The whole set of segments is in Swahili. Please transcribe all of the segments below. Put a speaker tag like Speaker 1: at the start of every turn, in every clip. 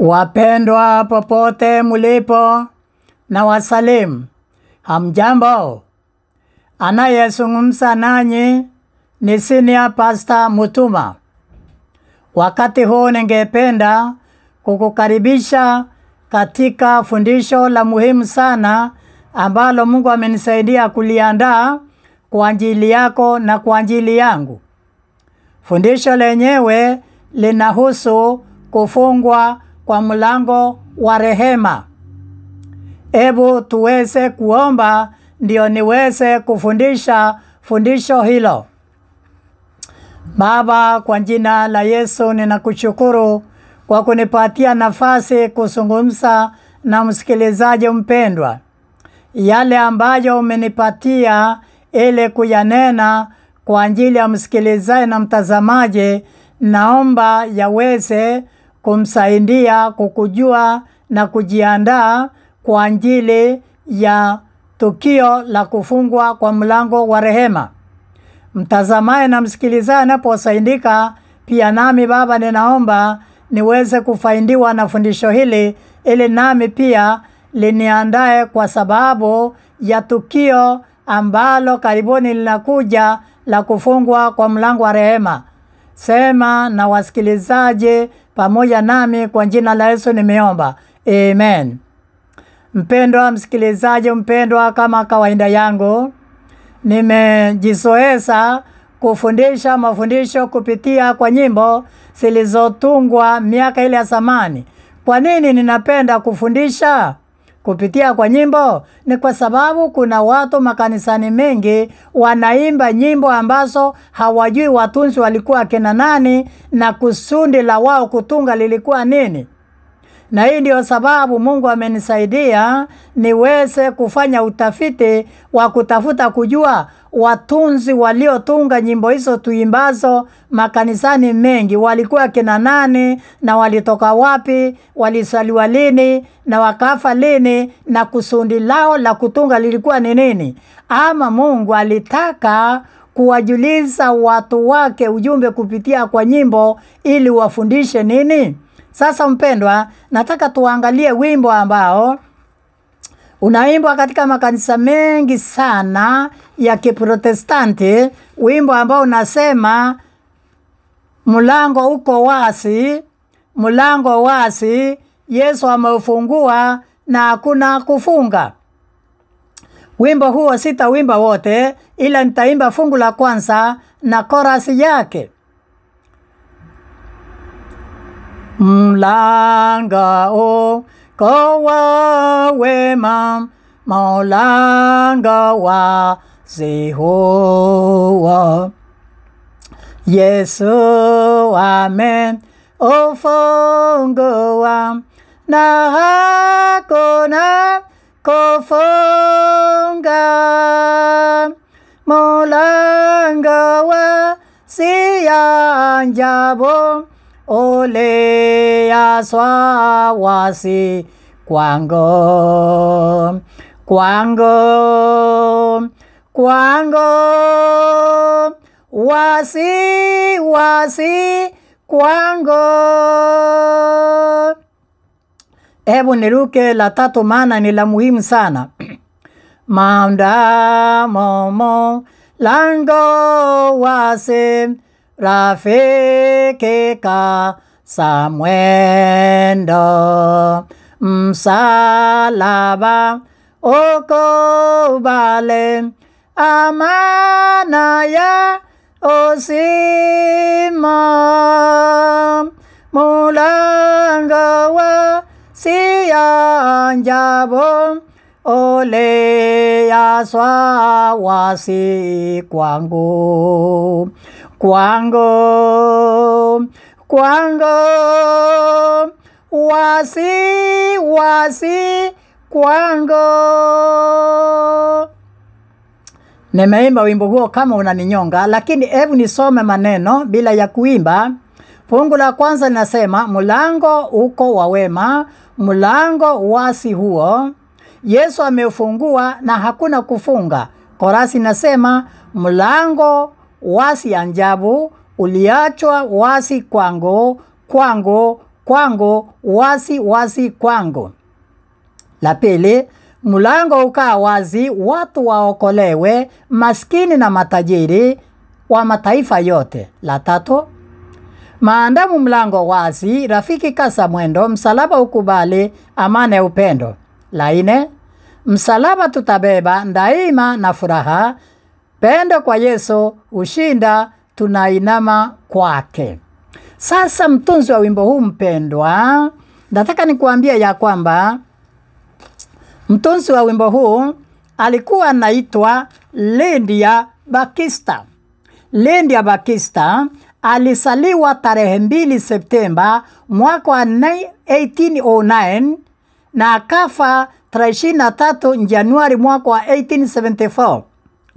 Speaker 1: Wapendwa popote mulipo na wasalimu, hamjambo. Anayezungumza nanyi ni Senior Pastor Mutuma. Wakati huu ningependa kukukaribisha katika fundisho la muhimu sana ambalo Mungu amenisaidia kuliandaa kwa ajili yako na kwa ajili yangu. Fundisho lenyewe linahusu kufungwa kwa mlango wa rehema. Ebu tuweze kuomba ndio niweze kufundisha fundisho hilo. Baba, kwa jina la Yesu ninakushukuru kwa kunipatia nafasi kuzungumza na msikilizaji mpendwa. Yale ambayo umenipatia ili kuyanena kwa ajili ya msikilizaji na mtazamaji, naomba yaweze kumsaidia kukujua na kujiandaa kwa ajili ya tukio la kufungwa kwa mlango wa rehema. Mtazamaji na msikilizaji anaposaidika, pia nami Baba ninaomba niweze kufaidiwa na fundisho hili ili nami pia liniandae kwa sababu ya tukio ambalo karibuni linakuja la kufungwa kwa mlango wa rehema. Sema na wasikilizaji pamoja nami kwa jina la Yesu nimeomba. Amen. Mpendwa msikilizaji mpendwa, kama kawaida yangu, nimejizoeza kufundisha mafundisho kupitia kwa nyimbo zilizotungwa miaka ile ya zamani. Kwa nini ninapenda kufundisha kupitia kwa nyimbo? Ni kwa sababu kuna watu makanisani mengi wanaimba nyimbo ambazo hawajui watunzi walikuwa kina nani na kusudi la wao kutunga lilikuwa nini. Na hii ndio sababu Mungu amenisaidia niweze kufanya utafiti wa kutafuta kujua watunzi waliotunga nyimbo hizo tuimbazo makanisani mengi walikuwa kina nani na walitoka wapi, walisaliwa lini na wakafa lini, na kusudi lao la kutunga lilikuwa ni nini. Ama Mungu alitaka kuwajuliza watu wake ujumbe kupitia kwa nyimbo ili wafundishe nini. Sasa mpendwa, nataka tuangalie wimbo ambao unaimbwa katika makanisa mengi sana ya Kiprotestanti. Wimbo ambao unasema mlango uko wazi, mlango wazi, Yesu ameufungua na hakuna kufunga. Wimbo huo sitauimba wote, ila nitaimba fungu la kwanza na korasi yake. Mlango uko wema, mlango wazi huo, Yesu ameufungua na hakuna kufunga. Mlango wazi ajabu uliaswa wazi kwangu, kwangu, kwangu, wazi, wazi kwangu. Hebu niruke la tatu maana ni la muhimu sana. Mlango wazi, rafiki kamwendo, msalaba ukubali, amana ya uzima. Mlango wazi ajabu uliaswa wazi kwangu, kwangu, kwangu, wazi, wazi kwangu. Nimeimba wimbo huo kama unaninyonga, lakini hebu nisome maneno bila ya kuimba. Fungu la kwanza linasema mlango uko wa wema, mlango wazi huo, Yesu ameufungua na hakuna kufunga. Korasi nasema mlango wazi ajabu uliachwa wazi kwangu, kwangu, wazi wazi kwangu. La pili, mlango ukaa wazi, watu waokolewe, maskini na matajiri wa mataifa yote. La tatu, maadamu mlango wazi, rafiki kasa mwendo, msalaba ukubali, amani ya upendo. La nne, msalaba tutabeba daima na furaha, pendo kwa Yesu ushinda, tunainama kwake. Sasa mtunzi wa wimbo huu mpendwa, nataka nikuambia ya kwamba mtunzi wa wimbo huu alikuwa anaitwa Lydia Bakista. Lydia Bakista alisaliwa tarehe 2 Septemba mwaka wa 1809 na akafa tarehe 23 Januari mwaka wa 1874.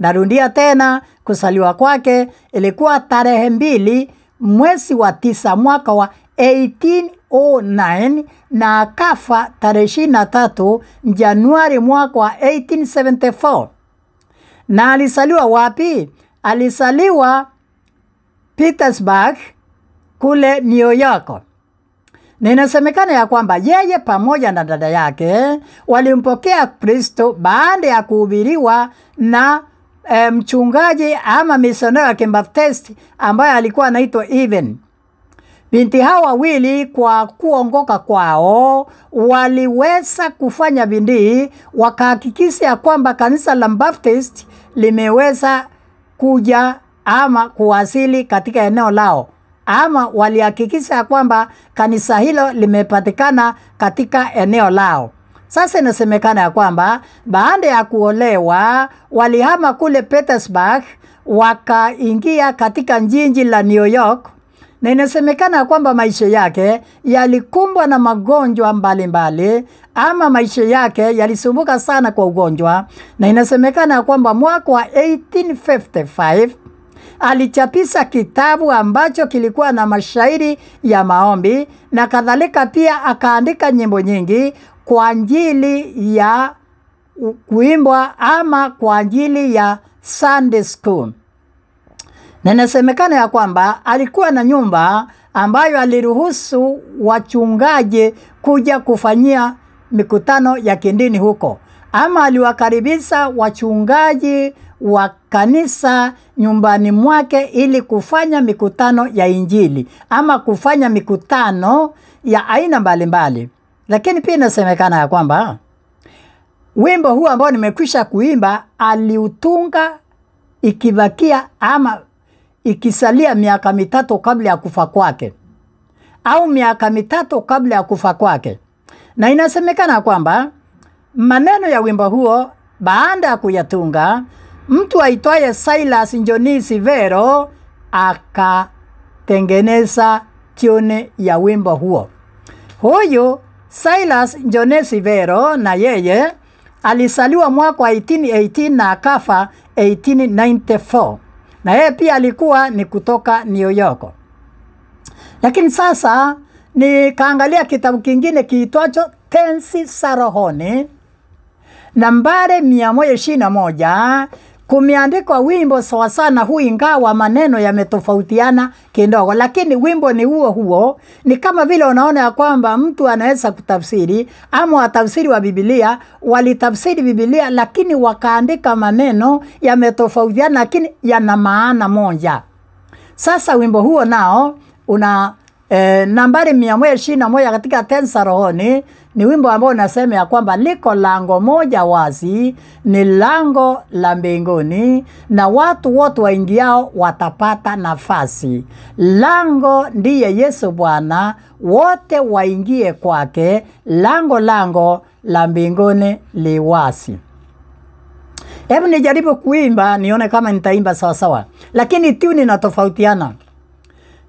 Speaker 1: Narudia tena, kusaliwa kwake ilikuwa tarehe 2 mwezi wa 9 mwaka wa 1809 na akafa tarehe 23 Januari mwaka wa 1874. Na alisaliwa wapi? Alisaliwa Petersburg kule New York. Na inasemekana ya kwamba yeye pamoja na dada yake walimpokea Kristo baada ya kuhubiriwa na mchungaji ama misionari wa Kibaptisti ambaye alikuwa anaitwa Even. Binti hawa wawili kwa kuongoka kwao waliweza kufanya bidii, wakahakikisha kwamba kanisa la Baptist limeweza kuja ama kuwasili katika eneo lao, ama walihakikisha kwamba kanisa hilo limepatikana katika eneo lao. Sasa inasemekana ya kwamba baada ya kuolewa walihama kule Petersburg wakaingia katika jiji la New York, na inasemekana ya kwamba maisha yake yalikumbwa na magonjwa mbalimbali, ama maisha yake yalisumbuka sana kwa ugonjwa. Na inasemekana ya kwamba mwaka wa 1855 alichapisha kitabu ambacho kilikuwa na mashairi ya maombi na kadhalika. Pia akaandika nyimbo nyingi kwa ajili ya kuimbwa ama kwa ajili ya Sunday school. Na inasemekana ya kwamba alikuwa na nyumba ambayo aliruhusu wachungaji kuja kufanyia mikutano ya kidini huko, ama aliwakaribisha wachungaji wa kanisa nyumbani mwake ili kufanya mikutano ya Injili ama kufanya mikutano ya aina mbalimbali. Lakini pia inasemekana ya kwamba wimbo huu ambao nimekwisha kuimba aliutunga ikibakia ama ikisalia miaka 3 kabla ya kufa kwake, au miaka 3 kabla ya kufa kwake. Na inasemekana kwamba maneno ya wimbo huo baada ya kuyatunga, mtu aitwaye Silas Njoni Sivero akatengeneza tune ya wimbo huo. Huyu Silas Njoni Sivero na yeye alisaliwa mwaka wa 1818 na akafa 1894. Na yeye pia alikuwa ni kutoka New York. Lakini sasa nikaangalia kitabu kingine kiitwacho Tenzi za Rohoni nambari 121, kumeandikwa wimbo sawa sana huu, ingawa maneno yametofautiana kidogo, lakini wimbo ni huo huo. Ni kama vile unaona ya kwamba mtu anaweza kutafsiri ama watafsiri wa Biblia walitafsiri Biblia lakini wakaandika maneno yametofautiana lakini yana maana moja. Sasa wimbo huo nao una nambari 121 katika Tenzi za Rohoni. Ni wimbo ambao unasema ya kwamba liko lango moja wazi, ni lango la mbinguni, na watu wote waingiao watapata nafasi. Lango ndiye Yesu Bwana, wote waingie kwake, lango la mbinguni liwasi. Hebu nijaribu kuimba nione kama nitaimba sawa sawa, lakini tuni inatofautiana.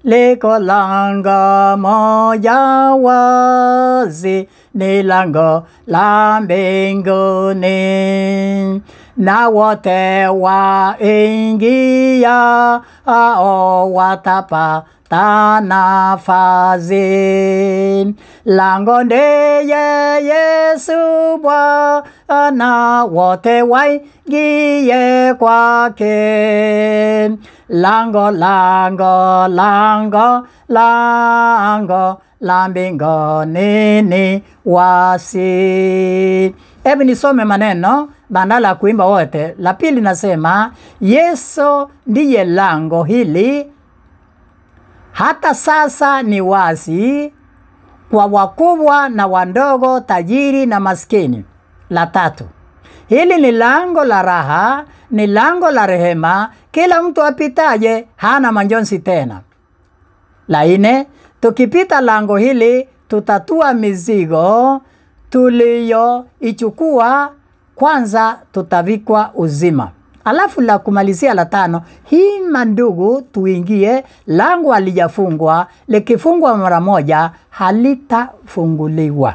Speaker 1: Liko lango moja wazi, ni lango la mbinguni, na wote waingia watapata nafasi. Lango ndiye Yesu Bwana, wote waingie kwake. Lango la mbinguni ni wasi. Hebu nisome maneno badala ya kuimba wote. La pili nasema, Yesu ndiye lango hili, hata sasa ni wazi kwa wakubwa na wandogo, tajiri na maskini. La tatu, hili ni lango la raha, ni lango la rehema, kila mtu apitaje hana majonzi tena. La nne, tukipita lango hili tutatua mizigo tuliyoichukua, kwanza tutavikwa uzima. Alafu la kumalizia la tano, hii mandugu tuingie, lango halijafungwa, likifungwa mara moja halitafunguliwa.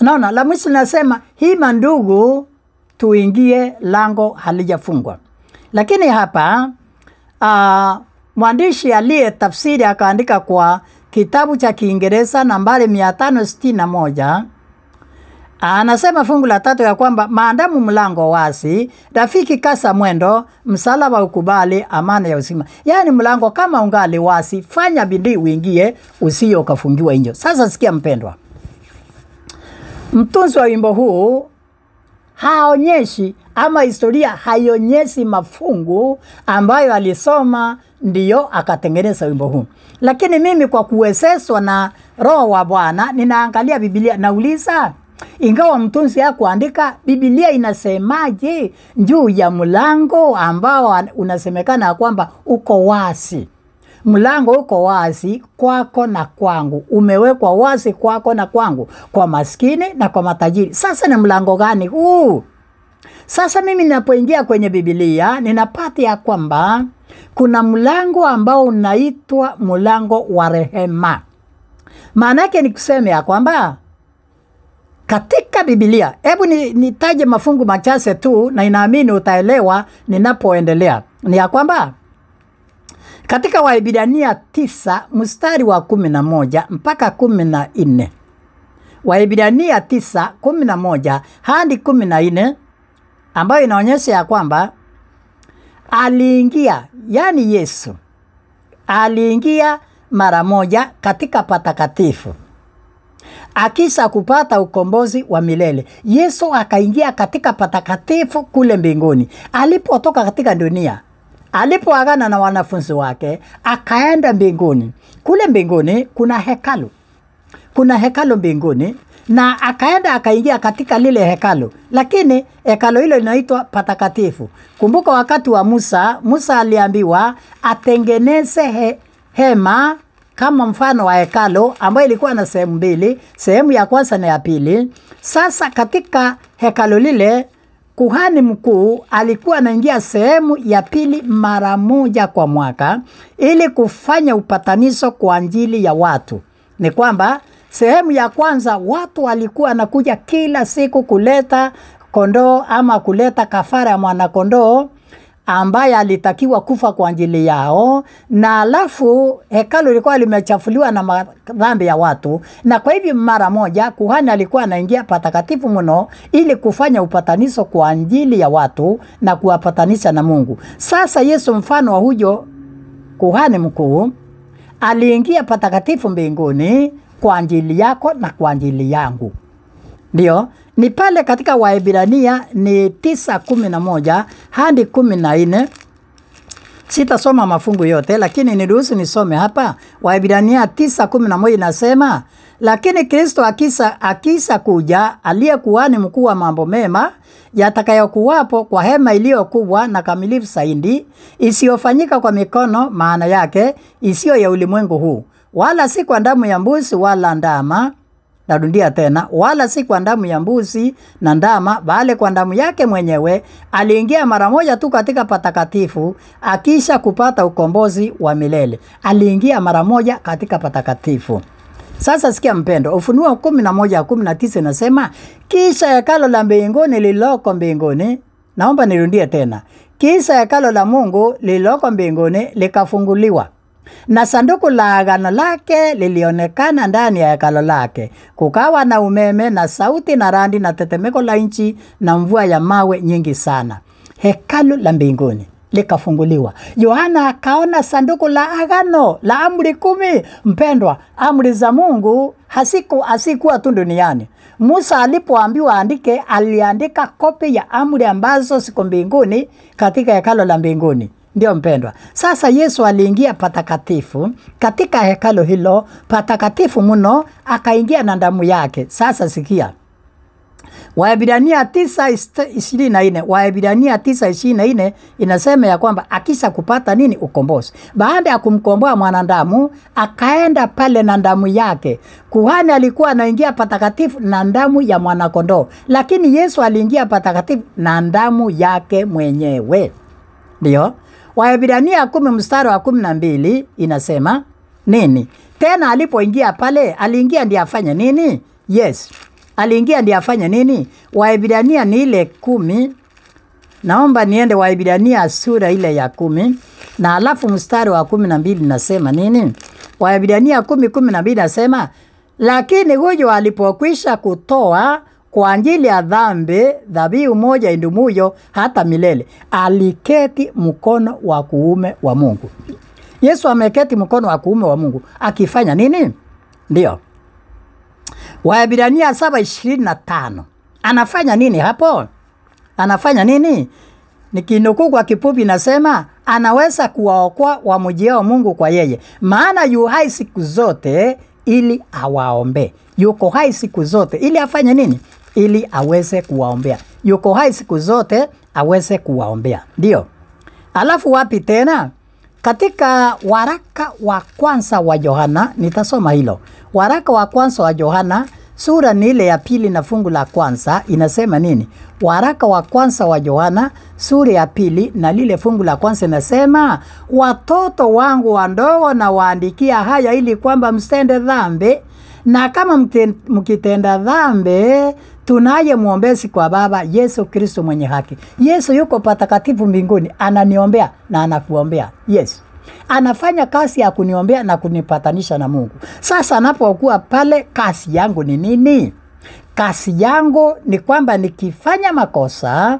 Speaker 1: Unaona, la mwisho nasema hii mandugu tuingie, lango halijafungwa. Lakini hapa mwandishi aliye tafsiri akaandika kwa kitabu cha Kiingereza nambari 561. Anasema fungu la 3 ya kwamba maadamu mlango wasi, rafiki kasa mwendo, msalaba ukubali, amana ya uzima. Yani mlango kama ungali wasi, fanya bidii uingie, usije ukafungiwa nje. Sasa sikia mpendwa, mtunzi wa wimbo huu haonyeshi ama historia haionyeshi mafungu ambayo alisoma ndiyo akatengeneza wimbo huu. Lakini mimi kwa kuwezeshwa na Roho wa Bwana ninaangalia Biblia, nauliza, ingawa mtunzi hakuandika, Biblia inasemaje juu ya mlango ambao unasemekana kwamba uko wazi? Mlango uko wazi kwako na kwangu, umewekwa wazi kwako na kwangu, kwa maskini na kwa matajiri. Sasa ni mlango gani huu? Sasa mimi ninapoingia kwenye Biblia ninapata ya kwamba kuna mlango ambao unaitwa mlango wa rehema. Maana yake ni kusema ya kwamba katika Biblia, hebu nitaje mafungu machache tu na inaamini utaelewa ninapoendelea. Ni ya kwamba katika Waebrania 9 mstari wa 11 mpaka 14. Waebrania 9:11 hadi 14, ambayo inaonyesha ya kwamba aliingia, yani Yesu aliingia mara moja katika patakatifu akisha kupata ukombozi wa milele. Yesu akaingia katika patakatifu kule mbinguni. Alipotoka katika dunia, alipoagana na wanafunzi wake, akaenda mbinguni. Kule mbinguni kuna hekalu. Kuna hekalu mbinguni, na akaenda akaingia katika lile hekalu. Lakini hekalu hilo linaitwa patakatifu. Kumbuka wakati wa Musa aliambiwa atengeneze hema kama mfano wa hekalu, ambayo ilikuwa na sehemu mbili, sehemu ya kwanza na ya pili. Sasa katika hekalu lile, kuhani mkuu alikuwa anaingia sehemu ya pili mara moja kwa mwaka ili kufanya upatanisho kwa ajili ya watu. Ni kwamba sehemu ya kwanza watu walikuwa wanakuja kila siku kuleta kondoo ama kuleta kafara ya mwana kondoo ambaye alitakiwa kufa kwa ajili yao, na alafu hekalu lilikuwa limechafuliwa na madhambi ya watu, na kwa hivyo mara moja kuhani alikuwa anaingia patakatifu mno ili kufanya upatanisho kwa ajili ya watu na kuwapatanisha na Mungu. Sasa Yesu mfano wa huyo kuhani mkuu aliingia patakatifu mbinguni kwa ajili yako na kwa ajili yangu. Ndio, ni pale katika Waebrania ni 9:11 hadi 14. Sitasoma mafungu yote, lakini niruhusu nisome hapa. Waebrania 9:11 inasema, lakini Kristo akisa kuja, aliye kuhani mkuu wa mambo mema yatakayokuwapo kwa hema iliyo kubwa na kamilifu zaidi, isiyofanyika kwa mikono, maana yake isiyo ya ulimwengu huu, wala si kwa damu ya mbuzi wala ndama. Narudia tena, wala si kwa damu ya mbuzi na ndama, bali kwa damu yake mwenyewe aliingia mara moja tu katika patakatifu akisha kupata ukombozi wa milele. Aliingia mara moja katika patakatifu. Sasa sikia mpendo, Ufunuo 11:19 inasema, kisha hekalu la mbinguni lililoko mbinguni, naomba nirudie tena, kisha hekalu la Mungu lililoko mbinguni likafunguliwa, na sanduku la agano lake lilionekana ndani ya hekalu lake. Kukawa na umeme na sauti na radi na tetemeko la nchi na mvua ya mawe nyingi sana. Hekalu la mbinguni. likafunguliwa. Yohana akaona sanduku la agano la amri 10. Mpendwa, amri za Mungu hasikuwa tu duniani. Musa alipoambiwa andike, aliandika kopi ya amri ambazo ziko mbinguni katika hekalo la mbinguni. Ndio mpendwa. Sasa Yesu aliingia patakatifu katika hekalo hilo patakatifu mno, akaingia na damu yake. Sasa sikia. Waebrania 9:24, Waebrania 9:24 inasema ya kwamba akisha kupata nini? Ukombozi. Baada ya kumkomboa mwanadamu, akaenda pale na damu yake. Kuhani alikuwa anaingia patakatifu na damu ya mwanakondoo, lakini Yesu aliingia patakatifu na damu yake mwenyewe. Ndio. Waebrania 10:12 inasema nini? Tena alipoingia pale, aliingia ndiye afanye nini? Yes. Aliingia ndiye afanye nini? Waebrania ni ile 10. Naomba niende Waebrania sura ile ya 10 na alafu mstari wa 12 nasema nini? Waebrania 10:12 nasema, lakini huyo alipokwisha kutoa kwa ajili ya dhambi dhabihu moja idumuyo hata milele, aliketi mkono wa kuume wa Mungu. Yesu ameketi mkono wa kuume wa Mungu akifanya nini? Ndio. Waebrania 7:25. Anafanya nini hapo? Anafanya nini? Nikinukuu kwa kifupi nasema, anaweza kuwaokoa wamjiao Mungu kwa yeye. Maana yu hai siku zote ili awaombe. Yuko hai siku zote ili afanye nini? Ili aweze kuwaombea. Yuko hai siku zote aweze kuwaombea. Ndio. Alafu wapi tena? Katika waraka wa kwanza wa Yohana, nitasoma hilo. Waraka wa kwanza wa Yohana, sura ni ile ya 2 na fungu la kwanza, inasema nini? Waraka wa kwanza wa Yohana, sura ya 2 na lile fungu la kwanza inasema, watoto wangu wadogo na waandikia haya ili kwamba msitende dhambi, na kama mkitenda dhambi, tunaye mwombezi kwa Baba, Yesu Kristo mwenye haki. Yesu yuko patakatifu mbinguni, ananiombea na anakuombea. Yes. Anafanya kazi ya kuniombea na kunipatanisha na Mungu. Sasa anapokuwa pale, kazi yangu ni nini? Kazi yangu ni kwamba nikifanya makosa,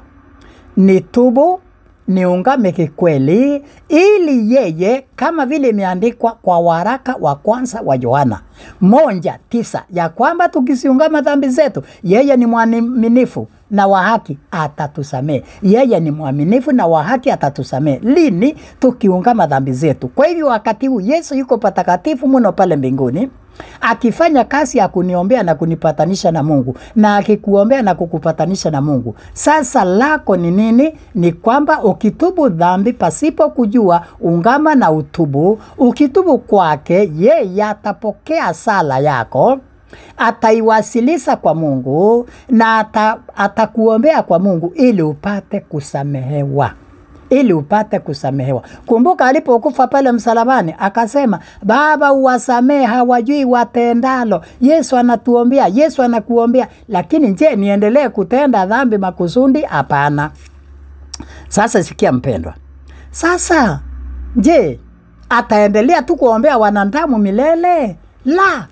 Speaker 1: nitubu, niungame kikweli, ili yeye, kama vile imeandikwa kwa waraka wa kwanza wa Yohana 1:9, ya kwamba tukisiungama dhambi zetu, yeye ni mwaminifu na wa haki atatusamehe. Yeye ni mwaminifu na wa haki atatusamehe. Lini? Tukiungama dhambi zetu. Kwa hivyo wakati huu Yesu yuko patakatifu mno pale mbinguni, akifanya kazi ya kuniombea na kunipatanisha na Mungu, na akikuombea na kukupatanisha na Mungu. Sasa lako ni nini? Ni kwamba ukitubu dhambi pasipo kujua, ungama na utubu. Ukitubu kwake, yeye atapokea sala yako, ataiwasilisha kwa Mungu na atakuombea kwa Mungu ili upate kusamehewa. Ili upate kusamehewa. Kumbuka alipokufa pale msalabani, akasema, Baba uwasamehe hawajui watendalo. Yesu anatuombea, Yesu anakuombea. Lakini je, niendelee kutenda dhambi makusudi? Hapana. Sasa sikia mpendwa. Sasa je, ataendelea tu kuombea wanadamu milele? La.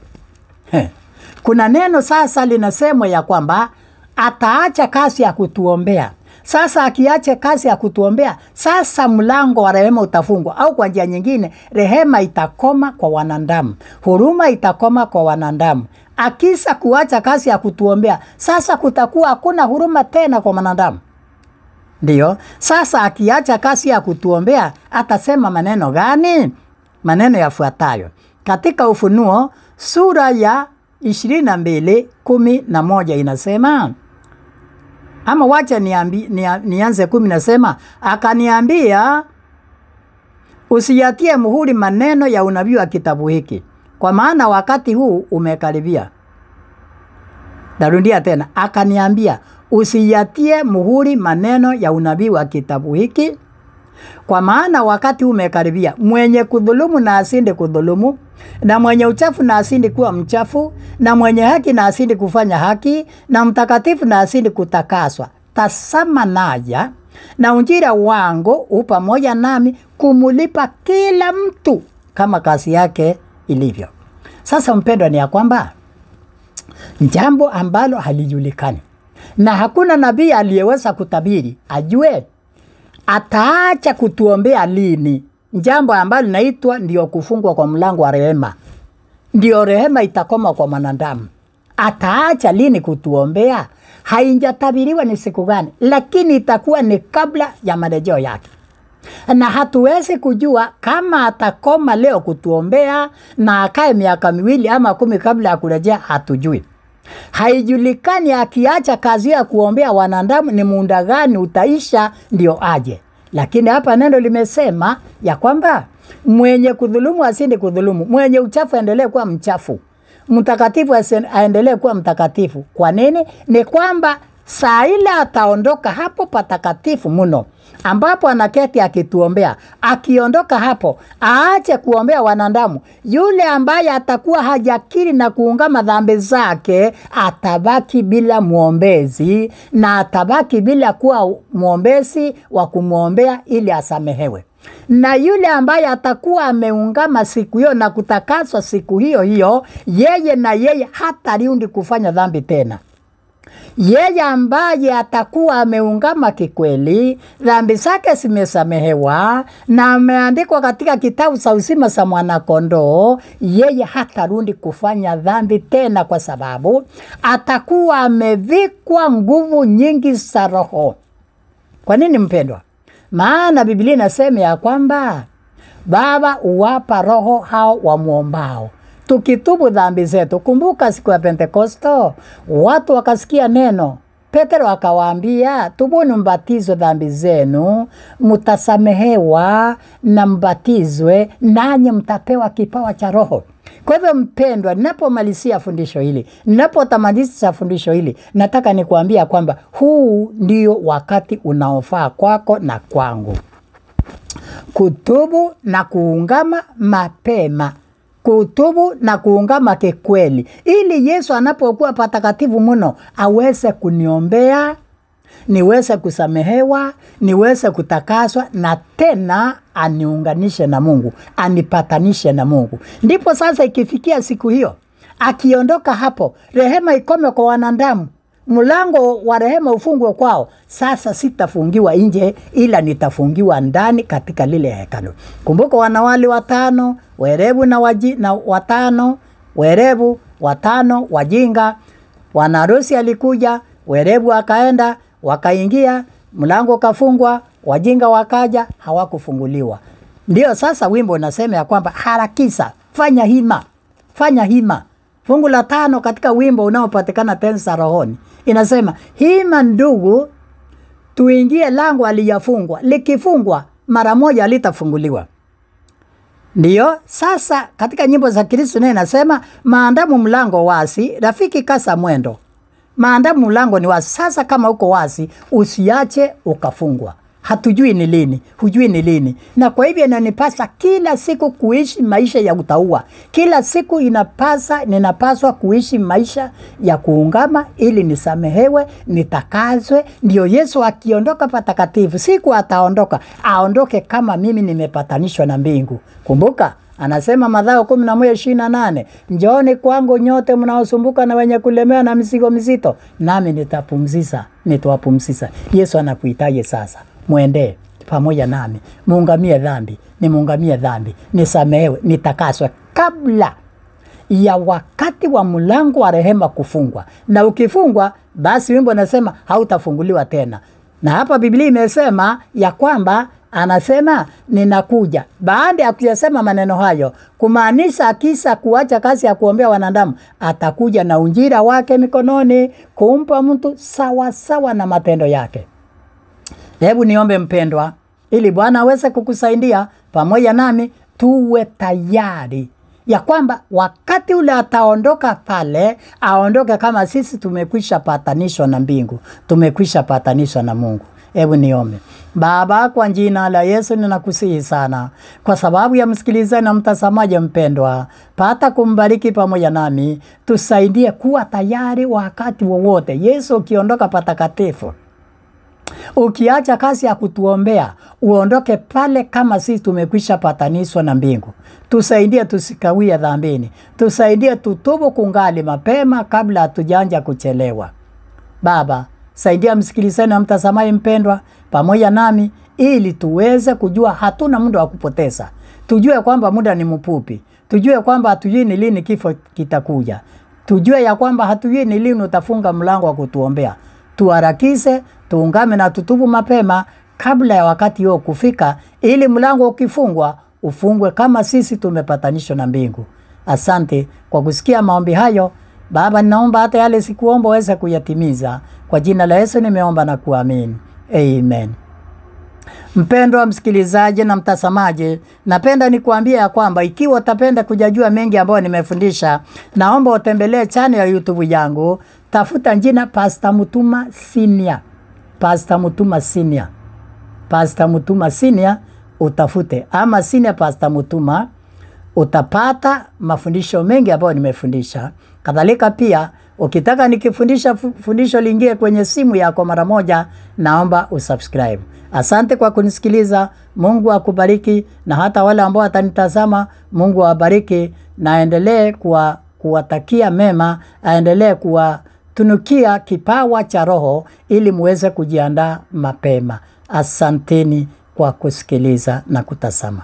Speaker 1: Kuna neno sasa linasemwa ya kwamba ataacha kazi ya kutuombea. Sasa akiache kazi ya kutuombea, sasa mlango wa rehema utafungwa, au kwa njia nyingine, rehema itakoma kwa wanadamu. Huruma itakoma kwa wanadamu. Akisa kuacha kazi ya kutuombea, sasa kutakuwa hakuna huruma tena kwa wanadamu. Ndio. Sasa akiacha kazi ya kutuombea, atasema maneno gani? Maneno yafuatayo. Katika Ufunuo sura ya 22:11 inasema, ama wacha nianze 10, nasema, akaniambia usiyatie muhuri maneno ya unabii wa kitabu hiki, kwa maana wakati huu umekaribia. Narudia tena, akaniambia usiyatie muhuri maneno ya unabii wa kitabu hiki, kwa maana wakati huu umekaribia. Mwenye kudhulumu na asinde kudhulumu, na mwenye uchafu na asindi kuwa mchafu, na mwenye haki na asindi kufanya haki, na mtakatifu na asindi kutakaswa. Tazama naja, na ujira wangu upamoja nami kumulipa kila mtu kama kazi yake ilivyo. Sasa mpendwa, ni ya kwamba jambo ambalo halijulikani, na hakuna nabii aliyeweza kutabiri ajue ataacha kutuombea lini? Jambo ambalo linaitwa ndio kufungwa kwa mlango wa rehema. Ndio rehema itakoma kwa mwanadamu. Ataacha lini kutuombea? Haijatabiriwa ni siku gani, lakini itakuwa ni kabla ya marejeo yake. Na hatuwezi kujua kama atakoma leo kutuombea na akae miaka 2 ama 10 kabla ya kurejea, hatujui. Haijulikani akiacha kazi ya kuombea wanadamu ni muda gani utaisha ndio aje. Lakini hapa neno limesema ya kwamba mwenye kudhulumu asinde kudhulumu, mwenye uchafu aendelee kuwa mchafu, mtakatifu aendelee kuwa mtakatifu. Kwa nini? Ni kwamba saa ile ataondoka hapo patakatifu mno ambapo anaketi akituombea, akiondoka hapo aache kuombea wanadamu, yule ambaye atakuwa hajakiri na kuungama dhambi zake atabaki bila muombezi, na atabaki bila kuwa muombezi wa kumuombea ili asamehewe. Na yule ambaye atakuwa ameungama siku hiyo na kutakaswa siku hiyo hiyo, yeye hatarudi kufanya dhambi tena. Yeye ambaye atakuwa ameungama kikweli, dhambi zake zimesamehewa na ameandikwa katika kitabu cha uzima cha mwana-kondoo, yeye hatarudi kufanya dhambi tena, kwa sababu atakuwa amevikwa nguvu nyingi za Roho. Kwa nini mpendwa? Maana Biblia inasema ya kwamba Baba uwapa Roho hao wamuombao. Tukitubu dhambi zetu. Kumbuka siku ya Pentekosto, watu wakasikia neno. Petro akawaambia, tubuni mbatizwe dhambi zenu, mtasamehewa, na mbatizwe nanyi mtapewa kipawa cha Roho. Kwa hivyo mpendwa, ninapomalizia fundisho hili, ninapotamatisha fundisho hili, nataka nikuambia kwamba huu ndio wakati unaofaa kwako na kwangu. Kutubu na kuungama mapema. Kutubu na kuungama kikweli, ili Yesu anapokuwa patakatifu mno aweze kuniombea, niweze kusamehewa, niweze kutakaswa, na tena aniunganishe na Mungu, anipatanishe na Mungu. Ndipo sasa ikifikia siku hiyo, akiondoka hapo, rehema ikome kwa wanadamu, mlango wa rehema ufungwe kwao. Sasa sitafungiwa nje, ila nitafungiwa ndani katika lile hekalu. Kumbuka wanawali 5, werevu werevu 5 wajinga. Wanarusi alikuja, werevu akaenda, wakaingia, mlango kafungwa, wajinga wakaja, hawakufunguliwa. Ndio sasa wimbo unasema ya kwamba harakisha, fanya hima, fanya hima. Fungu la 5 katika wimbo unaopatikana tensa rohoni inasema, hima ndugu, tuingie lango alijafungwa, likifungwa mara moja litafunguliwa. Ndio sasa katika nyimbo za Kristo naye inasema, maandamu mlango wasi, rafiki kasa mwendo. Maandamu mlango ni wasi. Sasa kama uko wasi, usiache ukafungwa. Hatujui ni lini, hujui ni lini. Na kwa hivyo inanipasa kila siku kuishi maisha ya utaua. Kila siku ninapaswa kuishi maisha ya kuungama ili nisamehewe, nitakazwe. Ndio Yesu akiondoka patakatifu, siku ataondoka, aondoke kama mimi nimepatanishwa na mbingu. Kumbuka, anasema Mathayo 11:28, njooni kwangu nyote mnaosumbuka na wenye kulemewa na mizigo mizito, nami nitawapumzisha. Yesu anakuitaje sasa? Mwende pamoja nami, muungamie dhambi, nisamehewe, nitakaswe kabla ya wakati wa mlango wa rehema kufungwa. Na ukifungwa, basi wimbo nasema hautafunguliwa tena. Na hapa Biblia imesema ya kwamba anasema ninakuja. Baada ya kuyasema maneno hayo, kumaanisha akisa kuacha kazi ya kuombea wanadamu, atakuja na unjira wake mikononi kumpa mtu sawa sawa na matendo yake. Hebu niombe mpendwa, ili Bwana aweze kukusaidia pamoja nami tuwe tayari ya kwamba wakati ule ataondoka pale, aondoke kama sisi tumekwisha patanishwa na mbingu, tumekwisha patanishwa na Mungu. Hebu niombe. Baba, kwa jina la Yesu ninakusihi sana kwa sababu ya msikilizaji na mtazamaji mpendwa, pata kumbariki pamoja nami, tusaidie kuwa tayari wakati wowote Yesu ukiondoka patakatifu. Ukiacha kazi ya kutuombea, uondoke pale kama sisi tumekwisha patanishwa na mbingu. Tusaidie tusikawie dhambini. Tusaidie tutubu kungali mapema kabla hatujaanza kuchelewa. Baba, Saidia msikilizaji na mtazamaji mpendwa pamoja nami, ili tuweze kujua hatuna muda wa kupoteza. Tujue kwamba muda ni mfupi. Tujue kwamba hatujui ni lini kifo kitakuja. Tujue ya kwamba hatujui ni lini utafunga mlango wa kutuombea. Tuharakishe, tuungame na tutubu mapema kabla ya wakati huo kufika, ili mlango ukifungwa ufungwe kama sisi tumepatanishwa na mbingu. Asante kwa kusikia maombi hayo. Baba, ninaomba hata yale sikuomba uweze kuyatimiza. Kwa jina la Yesu nimeomba na kuamini. Amen. Mpendwa msikilizaji na mtazamaji, napenda nikuambia ya kwamba ikiwa utapenda kujua mengi ambayo nimefundisha, naomba utembelee channel ya YouTube yangu. Tafuta jina Pastor Mutuma Senior. Pastor Mutuma Senior. Pastor Mutuma Senior utafute, ama Senior Pastor Mutuma. Utapata mafundisho mengi ambayo nimefundisha. Kadhalika pia ukitaka nikifundisha fundisho lingie kwenye simu yako mara moja, naomba usubscribe. Asante kwa kunisikiliza. Mungu akubariki, na hata wale ambao watanitazama, Mungu awabariki, na aendelee kuwatakia mema, aendelee kuwatunukia kipawa cha Roho ili muweze kujiandaa mapema. Asanteni kwa kusikiliza na kutazama.